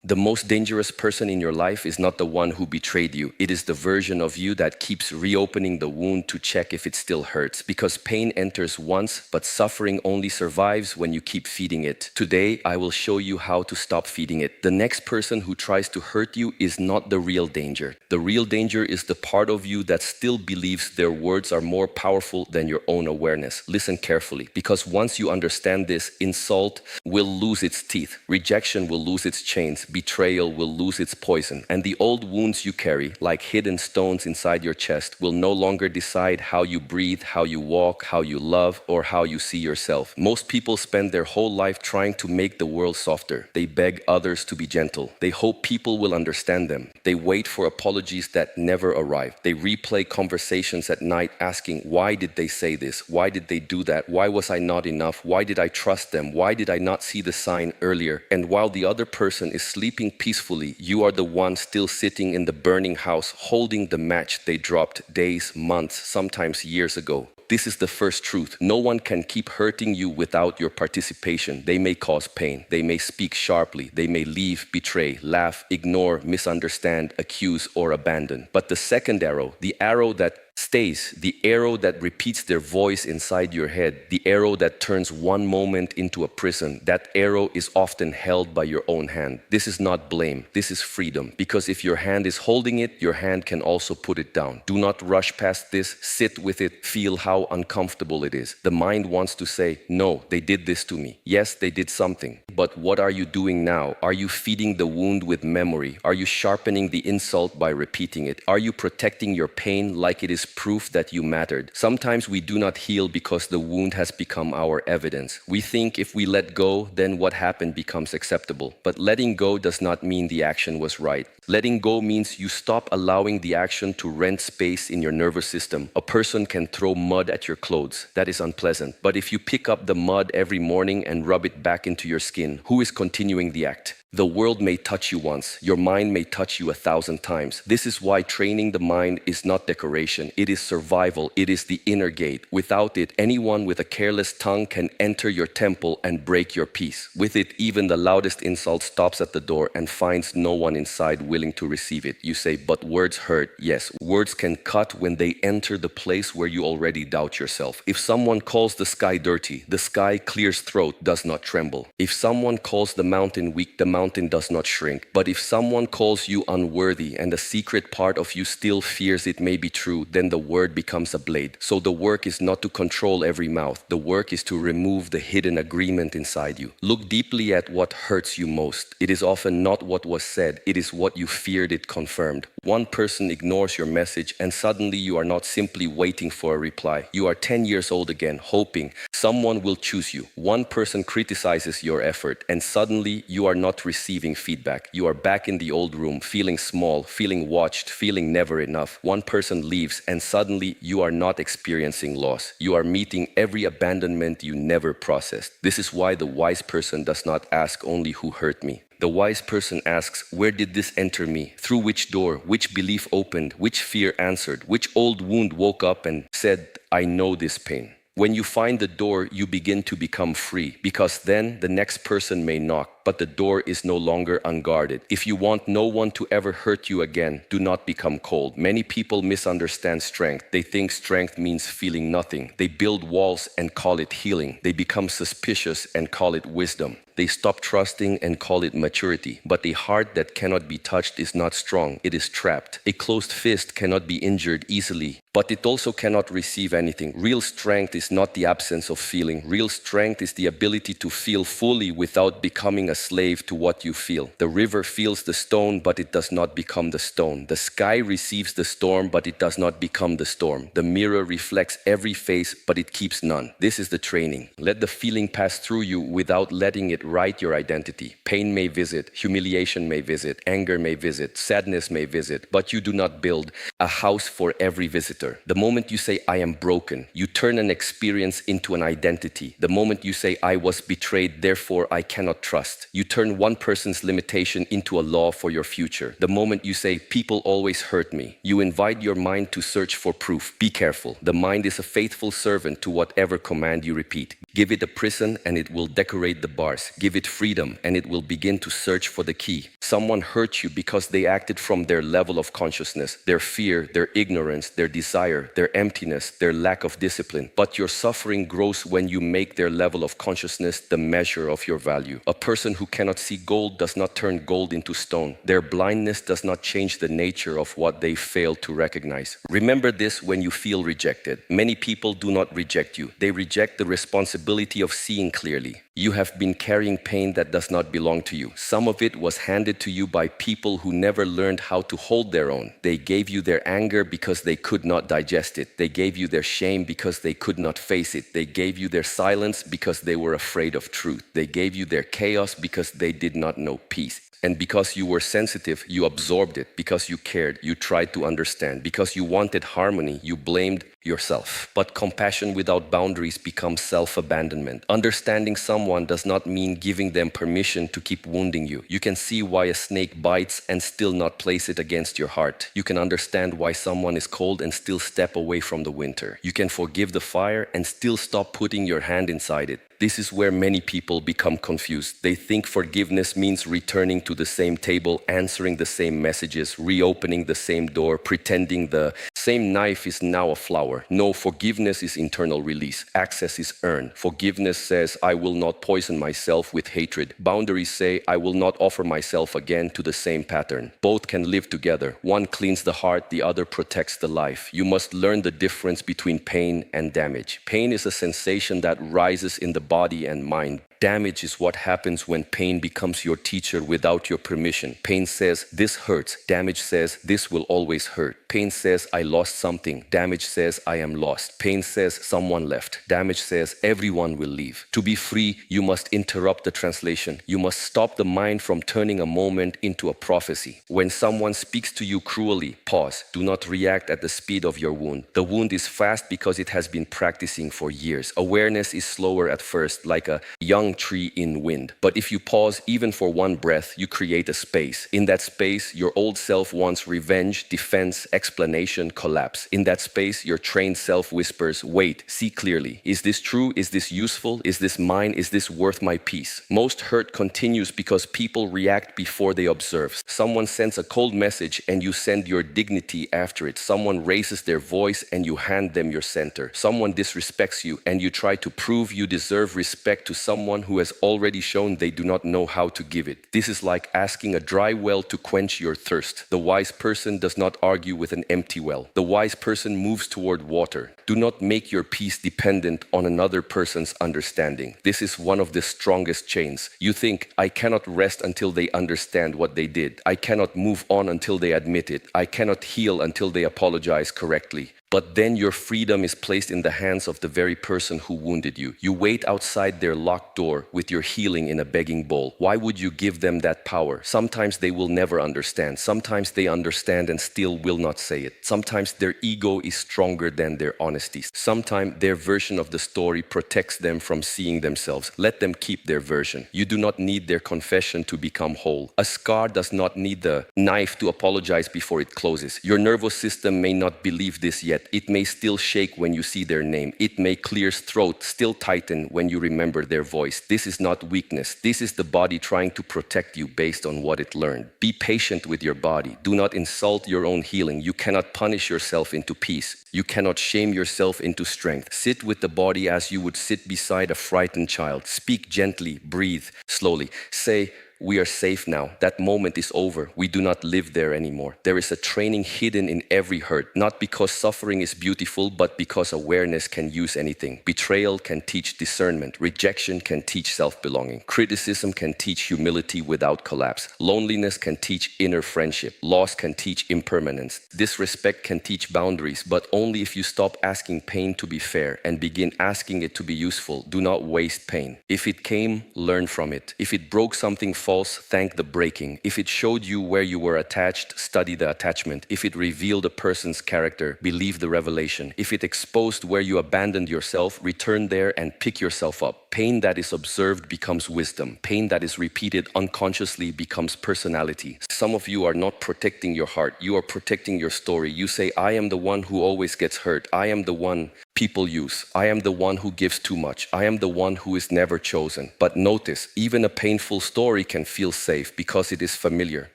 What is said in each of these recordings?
The most dangerous person in your life is not the one who betrayed you. It is the version of you that keeps reopening the wound to check if it still hurts. Because pain enters once, but suffering only survives when you keep feeding it. Today, I will show you how to stop feeding it. The next person who tries to hurt you is not the real danger. The real danger is the part of you that still believes their words are more powerful than your own awareness. Listen carefully, because once you understand this, insult will lose its teeth, rejection will lose its chains, betrayal will lose its poison, and the old wounds you carry, like hidden stones inside your chest, will no longer decide how you breathe, how you walk, how you love, or how you see yourself. Most people spend their whole life trying to make the world softer. They beg others to be gentle. They hope people will understand them. They wait for apologies that never arrive. They replay conversations at night asking, why did they say this? Why did they do that? Why was I not enough? Why did I trust them? Why did I not see the sign earlier? And while the other person is sleeping peacefully, you are the one still sitting in the burning house, holding the match they dropped days, months, sometimes years ago. This is the first truth. No one can keep hurting you without your participation. They may cause pain. They may speak sharply. They may leave, betray, laugh, ignore, misunderstand, accuse, or abandon. But the second arrow, the arrow that stays, the arrow that repeats their voice inside your head, the arrow that turns one moment into a prison, that arrow is often held by your own hand. This is not blame, this is freedom. Because if your hand is holding it, your hand can also put it down. Do not rush past this, sit with it, feel how uncomfortable it is. The mind wants to say, no, they did this to me. Yes, they did something. But what are you doing now? Are you feeding the wound with memory? Are you sharpening the insult by repeating it? Are you protecting your pain like it is proof that you mattered? Sometimes we do not heal because the wound has become our evidence. We think if we let go, then what happened becomes acceptable. But letting go does not mean the action was right. Letting go means you stop allowing the action to rent space in your nervous system. A person can throw mud at your clothes. That is unpleasant. But if you pick up the mud every morning and rub it back into your skin, who is continuing the act? The world may touch you once. Your mind may touch you 1,000 times. This is why training the mind is not decoration. It is survival. It is the inner gate. Without it, anyone with a careless tongue can enter your temple and break your peace. With it, even the loudest insult stops at the door and finds no one inside willing to receive it. You say, but words hurt. Yes, words can cut when they enter the place where you already doubt yourself. If someone calls the sky dirty, the sky clear's throat does not tremble. If someone calls the mountain weak, the mountain does not shrink. But if someone calls you unworthy and a secret part of you still fears it may be true, then the word becomes a blade. So the work is not to control every mouth. The work is to remove the hidden agreement inside you. Look deeply at what hurts you most. It is often not what was said. It is what you feared it confirmed. One person ignores your message and suddenly you are not simply waiting for a reply. You are 10 years old again, hoping someone will choose you. One person criticizes your effort and suddenly you are not receiving feedback. You are back in the old room, feeling small, feeling watched, feeling never enough. One person leaves and suddenly you are not experiencing loss. You are meeting every abandonment you never processed. This is why the wise person does not ask only who hurt me. The wise person asks, where did this enter me? Through which door? Which belief opened? Which fear answered? Which old wound woke up and said, I know this pain? When you find the door, you begin to become free, because then the next person may knock, but the door is no longer unguarded. If you want no one to ever hurt you again, do not become cold. Many people misunderstand strength. They think strength means feeling nothing. They build walls and call it healing. They become suspicious and call it wisdom. They stop trusting and call it maturity. But a heart that cannot be touched is not strong. It is trapped. A closed fist cannot be injured easily, but it also cannot receive anything. Real strength is not the absence of feeling. Real strength is the ability to feel fully without becoming a slave to what you feel. The river feels the stone, but it does not become the stone. The sky receives the storm, but it does not become the storm. The mirror reflects every face, but it keeps none. This is the training. Let the feeling pass through you without letting it write your identity. Pain may visit, humiliation may visit, anger may visit, sadness may visit, but you do not build a house for every visitor. The moment you say, I am broken, you turn an experience into an identity. The moment you say, I was betrayed, therefore I cannot trust, manifest. You turn one person's limitation into a law for your future. The moment you say, people always hurt me, you invite your mind to search for proof. Be careful. The mind is a faithful servant to whatever command you repeat. Give it a prison and it will decorate the bars. Give it freedom and it will begin to search for the key. Someone hurt you because they acted from their level of consciousness, their fear, their ignorance, their desire, their emptiness, their lack of discipline. But your suffering grows when you make their level of consciousness the measure of your value. A person who cannot see gold does not turn gold into stone. Their blindness does not change the nature of what they fail to recognize. Remember this when you feel rejected. Many people do not reject you. They reject the responsibility of seeing clearly. You have been carrying pain that does not belong to you. Some of it was handed to you by people who never learned how to hold their own. They gave you their anger because they could not digest it. They gave you their shame because they could not face it. They gave you their silence because they were afraid of truth. They gave you their chaos because they did not know peace. And because you were sensitive, you absorbed it. Because you cared, you tried to understand. Because you wanted harmony, you blamed yourself. But compassion without boundaries becomes self-abandonment. Understanding someone does not mean giving them permission to keep wounding you. You can see why a snake bites and still not place it against your heart. You can understand why someone is cold and still step away from the winter. You can forgive the fire and still stop putting your hand inside it. This is where many people become confused. They think forgiveness means returning to the same table, answering the same messages, reopening the same door, pretending the same knife is now a flower. No, forgiveness is internal release. Access is earned. Forgiveness says, I will not poison myself with hatred. Boundaries say, I will not offer myself again to the same pattern. Both can live together. One cleans the heart, the other protects the life. You must learn the difference between pain and damage. Pain is a sensation that rises in the body and mind. Damage is what happens when pain becomes your teacher without your permission. Pain says, this hurts. Damage says, this will always hurt. Pain says, I lost something. Damage says, I am lost. Pain says, someone left. Damage says, everyone will leave. To be free, you must interrupt the translation. You must stop the mind from turning a moment into a prophecy. When someone speaks to you cruelly, pause. Do not react at the speed of your wound. The wound is fast because it has been practicing for years. Awareness is slower at first, like a young tree in wind. But if you pause even for one breath, you create a space. In that space, your old self wants revenge, defense, explanation, collapse. In that space, your trained self whispers, wait, see clearly. Is this true? Is this useful? Is this mine? Is this worth my peace? Most hurt continues because people react before they observe. Someone sends a cold message and you send your dignity after it. Someone raises their voice and you hand them your center. Someone disrespects you and you try to prove you deserve respect to someone who has already shown they do not know how to give it. This is like asking a dry well to quench your thirst. The wise person does not argue with an empty well. The wise person moves toward water. Do not make your peace dependent on another person's understanding. This is one of the strongest chains. You think, I cannot rest until they understand what they did. I cannot move on until they admit it. I cannot heal until they apologize correctly. But then your freedom is placed in the hands of the very person who wounded you. You wait outside their locked door with your healing in a begging bowl. Why would you give them that power? Sometimes they will never understand. Sometimes they understand and still will not say it. Sometimes their ego is stronger than their honesty. Sometimes their version of the story protects them from seeing themselves. Let them keep their version. You do not need their confession to become whole. A scar does not need the knife to apologize before it closes. Your nervous system may not believe this yet. It may still shake when you see their name. It may clear's throat, still tighten when you remember their voice. This is not weakness. This is the body trying to protect you based on what it learned. Be patient with your body. Do not insult your own healing. You cannot punish yourself into peace. You cannot shame yourself into strength. Sit with the body as you would sit beside a frightened child. Speak gently, breathe slowly. Say, we are safe now. That moment is over. We do not live there anymore. There is a training hidden in every hurt, not because suffering is beautiful, but because awareness can use anything. Betrayal can teach discernment. Rejection can teach self-belonging. Criticism can teach humility without collapse. Loneliness can teach inner friendship. Loss can teach impermanence. Disrespect can teach boundaries, but only if you stop asking pain to be fair and begin asking it to be useful. Do not waste pain. If it came, learn from it. If it broke something false, thank the breaking. If it showed you where you were attached, study the attachment. If it revealed a person's character, believe the revelation. If it exposed where you abandoned yourself, return there and pick yourself up. Pain that is observed becomes wisdom. Pain that is repeated unconsciously becomes personality. Some of you are not protecting your heart. You are protecting your story. You say, I am the one who always gets hurt. I am the one people use. I am the one who gives too much. I am the one who is never chosen. But notice, even a painful story can feel safe because it is familiar.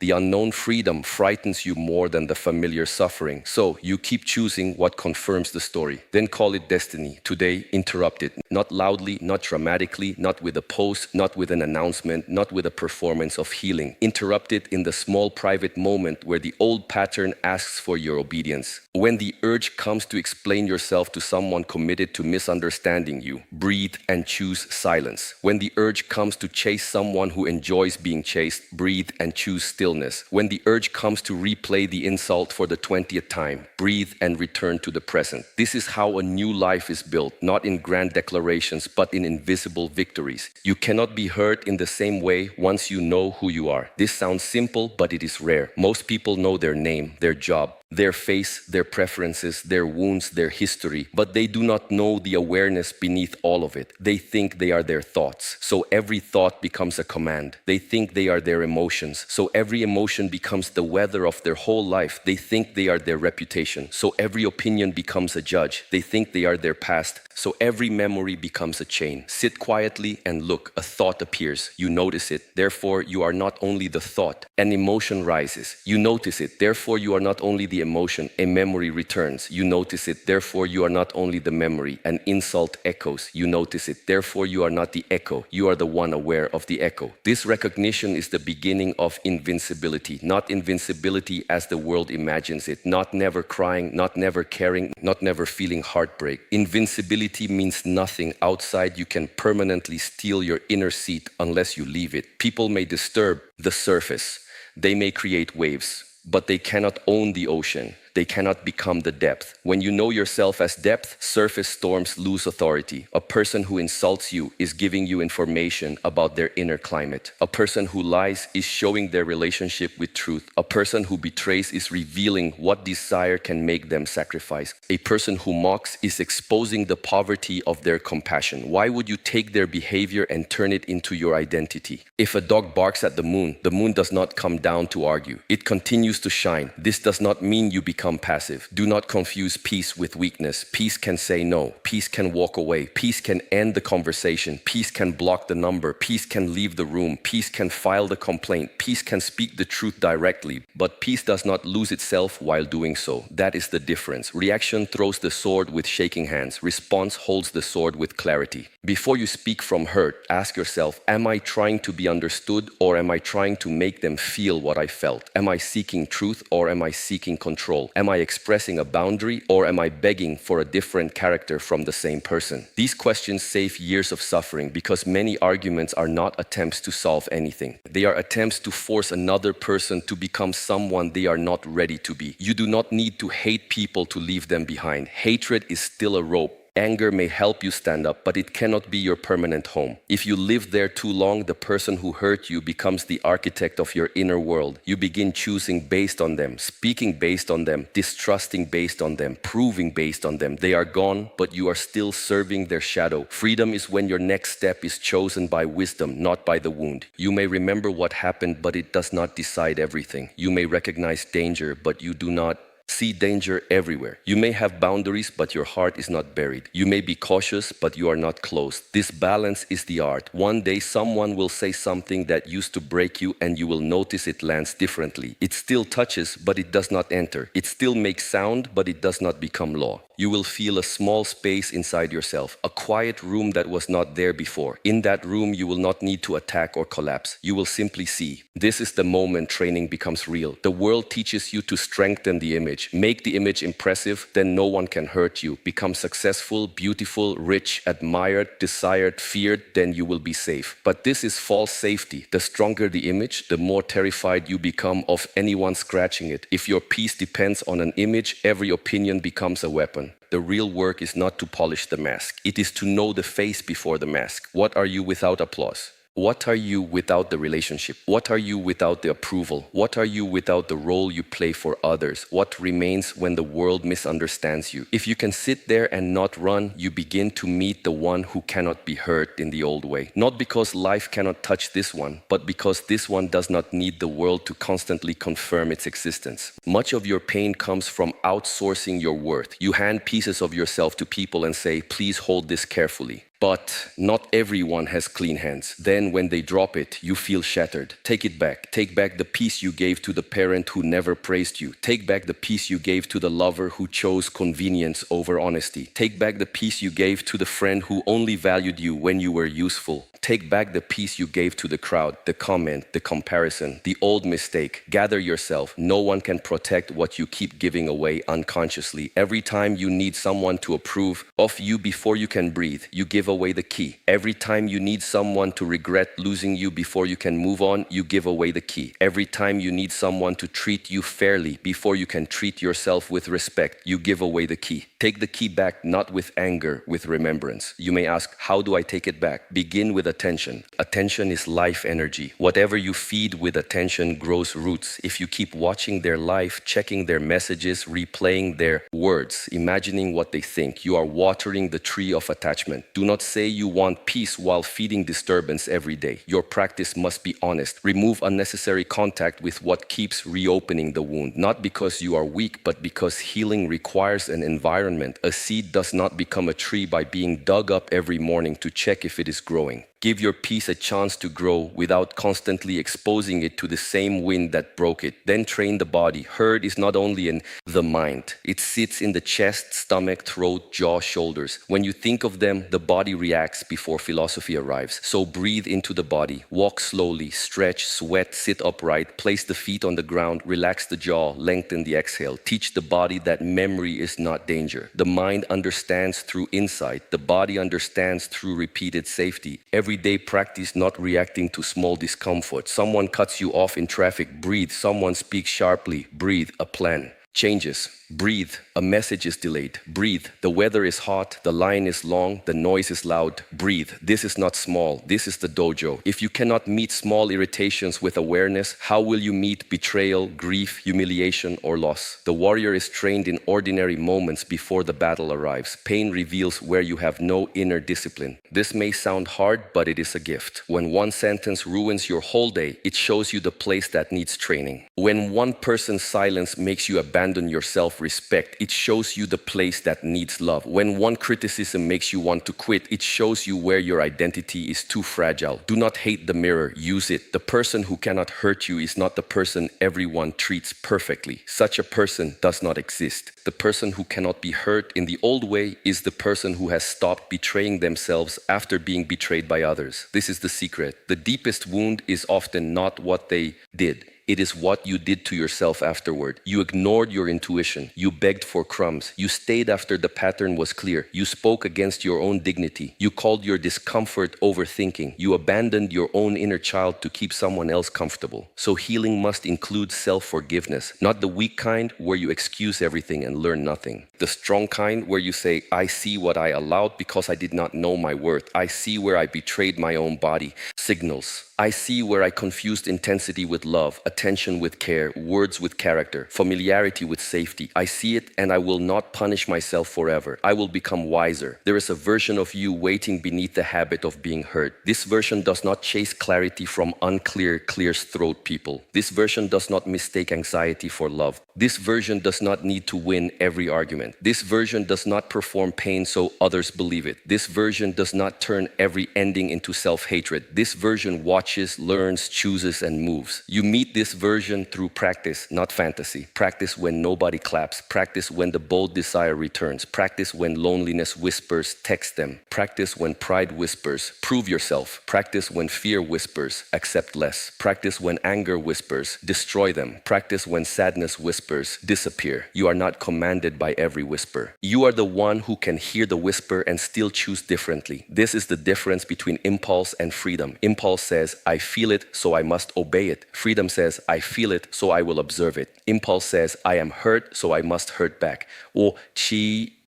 The unknown freedom frightens you more than the familiar suffering. So you keep choosing what confirms the story. Then call it destiny. Today, interrupt it. Not loudly, not dramatically, not with a post, not with an announcement, not with a performance of healing. Interrupt it in the small private moment where the old pattern asks for your obedience. When the urge comes to explain yourself to someone committed to misunderstanding you, breathe and choose silence. When the urge comes to chase someone who enjoys being chased, breathe and choose stillness. When the urge comes to replay the insult for the 20th time, breathe and return to the present. This is how a new life is built, not in grand declarations, but in invisible victories. You cannot be hurt in the same way once you know who you are. This sounds simple, but it is rare. Most people know their name, their job, their face, their preferences, their wounds, their history, but they do not know the awareness beneath all of it. They think they are their thoughts, so every thought becomes a command. They think they are their emotions, so every emotion becomes the weather of their whole life. They think they are their reputation, so every opinion becomes a judge. They think they are their past, so every memory becomes a chain. Sit quietly and look. A thought appears. You notice it. Therefore, you are not only the thought. An emotion rises. You notice it. Therefore, you are not only the emotion. A memory returns. You notice it. Therefore, you are not only the memory. An insult echoes. You notice it. Therefore, you are not the echo. You are the one aware of the echo. This recognition is the beginning of invincibility. Not invincibility as the world imagines it. Not never crying, not never caring, not never feeling heartbreak. Invincibility means nothing outside. You can permanently steal your inner seat unless you leave it. People may disturb the surface. They may create waves, but they cannot own the ocean. They cannot become the depth. When you know yourself as depth, surface storms lose authority. A person who insults you is giving you information about their inner climate. A person who lies is showing their relationship with truth. A person who betrays is revealing what desire can make them sacrifice. A person who mocks is exposing the poverty of their compassion. Why would you take their behavior and turn it into your identity? If a dog barks at the moon does not come down to argue. It continues to shine. This does not mean you become passive. Do not confuse peace with weakness. Peace can say no. Peace can walk away. Peace can end the conversation. Peace can block the number. Peace can leave the room. Peace can file the complaint. Peace can speak the truth directly. But peace does not lose itself while doing so. That is the difference. Reaction throws the sword with shaking hands. Response holds the sword with clarity. Before you speak from hurt, ask yourself, am I trying to be understood, or am I trying to make them feel what I felt? Am I seeking truth, or am I seeking control? Am I expressing a boundary, or am I begging for a different character from the same person? These questions save years of suffering because many arguments are not attempts to solve anything. They are attempts to force another person to become someone they are not ready to be. You do not need to hate people to leave them behind. Hatred is still a rope. Anger may help you stand up, but it cannot be your permanent home. If you live there too long, the person who hurt you becomes the architect of your inner world. You begin choosing based on them, speaking based on them, distrusting based on them, proving based on them. They are gone, but you are still serving their shadow. Freedom is when your next step is chosen by wisdom, not by the wound. You may remember what happened, but it does not decide everything. You may recognize danger, but you do not see danger everywhere. You may have boundaries, but your heart is not buried. You may be cautious, but you are not closed. This balance is the art. One day someone will say something that used to break you, and you will notice it lands differently. It still touches, but it does not enter. It still makes sound, but it does not become law. You will feel a small space inside yourself, a quiet room that was not there before. In that room, you will not need to attack or collapse. You will simply see. This is the moment training becomes real. The world teaches you to strengthen the image. Make the image impressive, then no one can hurt you. Become successful, beautiful, rich, admired, desired, feared, then you will be safe. But this is false safety. The stronger the image, the more terrified you become of anyone scratching it. If your peace depends on an image, every opinion becomes a weapon. The real work is not to polish the mask. It is to know the face before the mask. What are you without applause? What are you without the relationship? What are you without the approval? What are you without the role you play for others? What remains when the world misunderstands you? If you can sit there and not run, you begin to meet the one who cannot be hurt in the old way. Not because life cannot touch this one, but because this one does not need the world to constantly confirm its existence. Much of your pain comes from outsourcing your worth. You hand pieces of yourself to people and say, please hold this carefully. But not everyone has clean hands. Then when they drop it, you feel shattered. Take it back. Take back the peace you gave to the parent who never praised you. Take back the peace you gave to the lover who chose convenience over honesty. Take back the peace you gave to the friend who only valued you when you were useful. Take back the peace you gave to the crowd, the comment, the comparison, the old mistake. Gather yourself. No one can protect what you keep giving away unconsciously. Every time you need someone to approve of you before you can breathe, you give away the key. Every time you need someone to regret losing you before you can move on, you give away the key. Every time you need someone to treat you fairly before you can treat yourself with respect, you give away the key. Take the key back, not with anger, with remembrance. You may ask, how do I take it back? Begin with attention. Attention is life energy. Whatever you feed with attention grows roots. If you keep watching their life, checking their messages, replaying their words, imagining what they think, you are watering the tree of attachment. Do not say you want peace while feeding disturbance every day. Your practice must be honest. Remove unnecessary contact with what keeps reopening the wound, not because you are weak, but because healing requires an environment. A seed does not become a tree by being dug up every morning to check if it is growing. Give your peace a chance to grow without constantly exposing it to the same wind that broke it. Then train the body. Hurt is not only in the mind. It sits in the chest, stomach, throat, jaw, shoulders. When you think of them, the body reacts before philosophy arrives. So breathe into the body. Walk slowly, stretch, sweat, sit upright, place the feet on the ground, relax the jaw, lengthen the exhale. Teach the body that memory is not danger. The mind understands through insight. The body understands through repeated safety. Everyday practice not reacting to small discomfort. Someone cuts you off in traffic, breathe. Someone speaks sharply, breathe. A plan changes, breathe. A message is delayed, breathe. The weather is hot, the line is long, the noise is loud, breathe. This is not small, this is the dojo. If you cannot meet small irritations with awareness, how will you meet betrayal, grief, humiliation, or loss? The warrior is trained in ordinary moments before the battle arrives. Pain reveals where you have no inner discipline. This may sound hard, but it is a gift. When one sentence ruins your whole day, it shows you the place that needs training. When one person's silence makes you abandon your self-respect, it shows you the place that needs love. When one criticism makes you want to quit, it shows you where your identity is too fragile. Do not hate the mirror, use it. The person who cannot hurt you is not the person everyone treats perfectly. Such a person does not exist. The person who cannot be hurt in the old way is the person who has stopped betraying themselves after being betrayed by others. This is the secret. The deepest wound is often not what they did. It is what you did to yourself afterward. You ignored your intuition. You begged for crumbs. You stayed after the pattern was clear. You spoke against your own dignity. You called your discomfort overthinking. You abandoned your own inner child to keep someone else comfortable. So healing must include self-forgiveness, not the weak kind where you excuse everything and learn nothing. The strong kind where you say, I see what I allowed because I did not know my worth. I see where I betrayed my own body. Signals. I see where I confused intensity with love, attention with care, words with character, familiarity with safety. I see it and I will not punish myself forever. I will become wiser. There is a version of you waiting beneath the habit of being hurt. This version does not chase clarity from unclear, clear-throat people. This version does not mistake anxiety for love. This version does not need to win every argument. This version does not perform pain so others believe it. This version does not turn every ending into self-hatred. This version watches, learns, chooses, and moves. You meet this version through practice, not fantasy. Practice when nobody claps. Practice when the bold desire returns. Practice when loneliness whispers, text them. Practice when pride whispers, prove yourself. Practice when fear whispers, accept less. Practice when anger whispers, destroy them. Practice when sadness whispers, disappear. You are not commanded by every whisper. You are the one who can hear the whisper and still choose differently. This is the difference between impulse and freedom. Impulse says, I feel it, so I must obey it. Freedom says, I feel it, so I will observe it. Impulse says, I am hurt, so I must hurt back. Or Shi